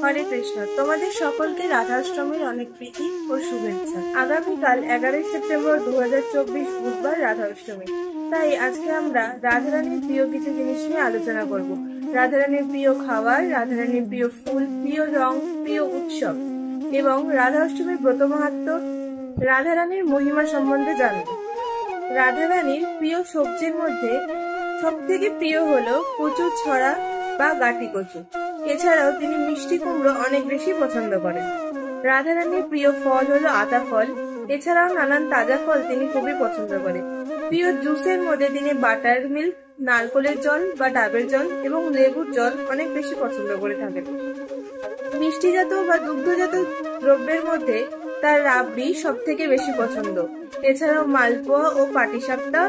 হরে কৃষ্ণ। তোমাদের সকলকে রাধাষ্টমীর অনেক প্রীতি ও শুভেচ্ছা। আগামীকাল 11 সেপ্টেম্বর 2024 বুধবার রাধাষ্টমী। তাই আজকে আমরা রাধারানীর প্রিয় কিছু জিনিস নিয়ে আলোচনা করব। রাধারানীর প্রিয় খাবার, রাধারানীর প্রিয় ফুল, প্রিয় রং, প্রিয় উৎসব এবং রাধাষ্টমীর ব্রত মাহাত্ম্য, রাধারানীর মহিমা সম্বন্ধে জানব। রাধারানীর প্রিয় সবজির মধ্যে সব থেকে প্রিয় হলো কচু ছড়া বা গাটি কচু। এছাড়াও তিনি মিষ্টি কুমড়ো অনেক বেশি পছন্দ করেন। রাধারানীর প্রিয় ফল হলো আতা ফল। এছাড়াও নানান তাজা ফল তিনি খুবই পছন্দ করেন। প্রিয় জুসের মধ্যে তিনি বাটার মিল্ক, নারকলের জল বা ডাবের জল এবং লেবুর জল অনেক বেশি পছন্দ করে থাকেন। মিষ্টিজাত বা দুগ্ধজাত দ্রব্যের মধ্যে তার রাবড়ি সব থেকে বেশি পছন্দ। এছাড়াও মালপোয়া ও পাটিসাপটা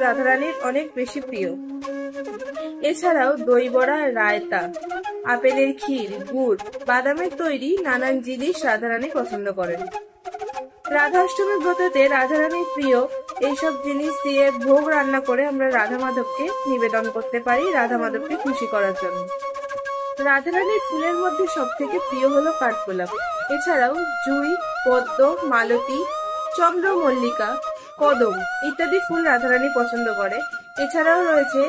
রাধারানীর অনেক বেশি প্রিয়। এছাড়াও দই বড়া, রায়তা, আপেলের ক্ষীর, গুড়, বাদামের তৈরি নানান জিনিস রাধারানী পছন্দ করেন। রাধাষ্টমী ব্রততে রাধারানীর প্রিয় এইসব জিনিস দিয়ে ভোগ রান্না করে আমরা রাধা মাধবকে নিবেদন করতে পারি, রাধা মাধবকে খুশি করার জন্য। রাধারানীর ফুলের মধ্যে সব থেকে প্রিয় হলো কাঠগোলাপ। এছাড়াও জুঁই, পদ্ম, মালতী, চন্দ্রমল্লিকা, কদম ইত্যাদি ফুল রাধারানী পছন্দ করে। এছাড়াও রয়েছে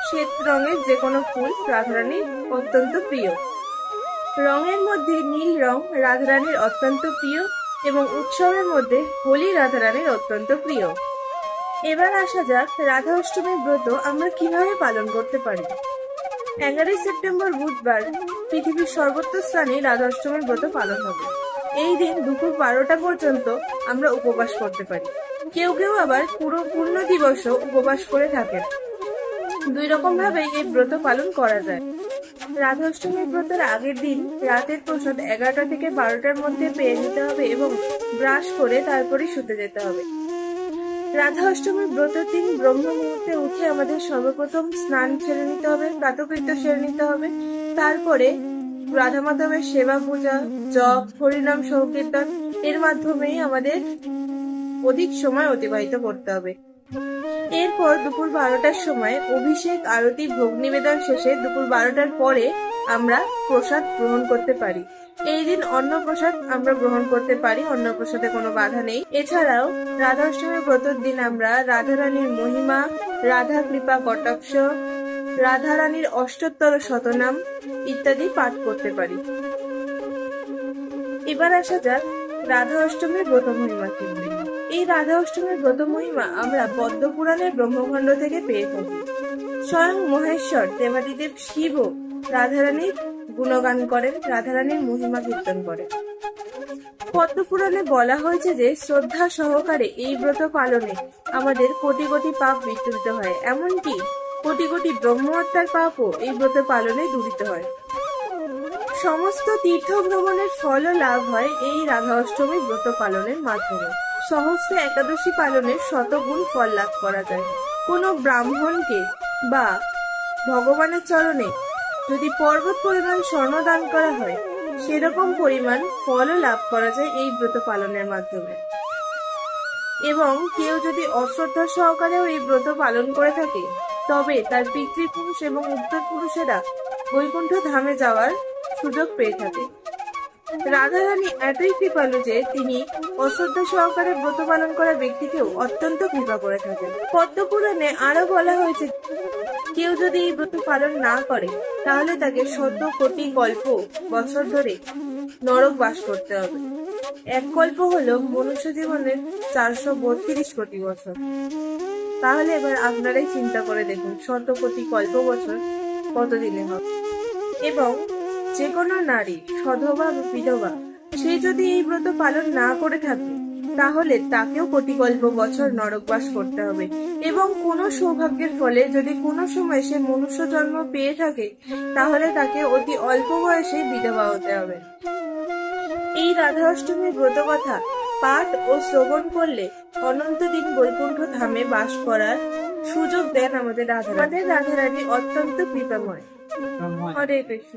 শ্বেত রঙের যে কোনো ফুল রাধারানীর অত্যন্ত প্রিয়। রঙের মধ্যে নীল রং রাধারানীর অত্যন্ত প্রিয় এবং উৎসবের মধ্যে হোলি রাধারানীর অত্যন্ত প্রিয়। এবার আসা যাক রাধা অষ্টমীর ব্রত আমরা কিভাবে পালন করতে পারি। 11 সেপ্টেম্বর বুধবার পৃথিবীর সর্বত্র স্থানে রাধা অষ্টমীর ব্রত পালন হবে। এই দিন দুপুর 12টা পর্যন্ত আমরা উপবাস করতে পারি। কেউ কেউ আবার পুরো পূর্ণ দিবসও উপবাস করে থাকেন। দুই রকম ভাবে এই ব্রত পালন করা যায়। রাধা অষ্টমীর ব্রতের আগের দিন রাতের প্রসাদ 11টা থেকে 12টার মধ্যে পেয়ে নিতে হবে এবং ব্রাশ করে তারপরে শুতে যেতে হবে। রাধা অষ্টমীর ব্রতের দিন ব্রহ্ম মুহূর্তে উঠে আমাদের সর্বপ্রথম স্নান সেরে নিতে হবে, প্রাতকৃত্য সেরে নিতে হবে। তারপরে রাধা মাধবের সেবা পূজা, জপ, হরিনাম সংকীর্তন এর মাধ্যমেই আমাদের অধিক সময় অতিবাহিত করতে হবে। এরপর দুপুর 12টার সময় অভিষেক, আরতি, ভোগ নিবেদন শেষে দুপুর 12টার পরে আমরা প্রসাদ গ্রহণ করতে পারি। এই দিন অন্ন প্রসাদ আমরা গ্রহণ করতে পারি, অন্ন প্রসাদে কোনো বাধা নেই। এছাড়াও রাধা অষ্টমীর ব্রতের দিন আমরা রাধারানীর মহিমা, রাধা কৃপা কটাক্ষ, রাধারানীর অষ্টোত্তর শতনাম ইত্যাদি পাঠ করতে পারি। এবার আসা যাক রাধা অষ্টমীর ব্রত মহিমা কি। এই রাধা অষ্টমীর ব্রত মহিমা আমরা পদ্ম পুরাণের ব্রহ্মখণ্ড থেকে পেয়ে থাকি। স্বয়ং মহেশ্বর দেবাদিদেব শিবও রাধারানীর গুণগান করেন, রাধারানীর মহিমা কীর্তন করেন। পদ্ম পুরাণে বলা হয়েছে যে শ্রদ্ধা সহকারে এই ব্রত পালনে আমাদের কোটি কোটি পাপ বিদূরিত হয়, এমনকি কোটি কোটি ব্রহ্মহত্যার পাপও এই ব্রত পালনে দূরিত হয়। সমস্ত তীর্থ ভ্রমণের ফলও লাভ হয় এই রাধা অষ্টমী ব্রত পালনের মাধ্যমে। সহস্র একাদশী পালনের শতগুণ ফল লাভ করা যায়। কোনো ব্রাহ্মণকে বা ভগবানের চরণে যদি পর্বত পরিমাণ স্বর্ণ দান করা হয়, সেরকম পরিমাণ ফলও লাভ করা যায় এই ব্রত পালনের মাধ্যমে। এবং কেউ যদি অশ্রদ্ধা সহকারেও এই ব্রত পালন করে থাকে, তবে তার পিতৃপুরুষ এবং উত্তর পুরুষেরা বৈকুণ্ঠ ধামে যাওয়ার সুযোগ পেয়ে থাকে। রাধারানী এতই কৃপালু যে তিনি অশ্রদ্ধা সহকারে ব্রত পালন করা ব্যক্তিকেও অত্যন্ত কৃপা করে থাকেন। পদ্ম পুরাণে আরো বলা হয়েছে কেউ যদি এই ব্রত পালন না করে তাহলে তাকে 100 কোটি কল্প বছর ধরে নরক বাস করতে হবে। এক কল্প হলো মনুষ্য জীবনের 432 কোটি বছর। তাহলে এবার আপনারাই চিন্তা করে দেখুন 100 কোটি কল্প বছর কতদিনে হবে। এবং যে কোনো নারী, সধবা বা বিধবা, সে যদি এই ব্রত পালন না করে থাকে তাহলে তাকেও কোটি কল্প বছর নরকবাস করতে হবে। এবং কোনো সৌভাগ্যের ফলে যদি কোনো সময় সে মনুষ্য জন্ম পেয়ে থাকে তাহলে তাকে অতি অল্প বয়সে বিধবা হতে হবে। এই রাধা অষ্টমীর ব্রত কথা পাঠ ও শ্রবণ করলে অনন্ত দিন বৈকুণ্ঠ ধামে বাস করার সুযোগ দেন আমাদের রাধারানী অত্যন্ত কৃপাময়। হরে কৃষ্ণ।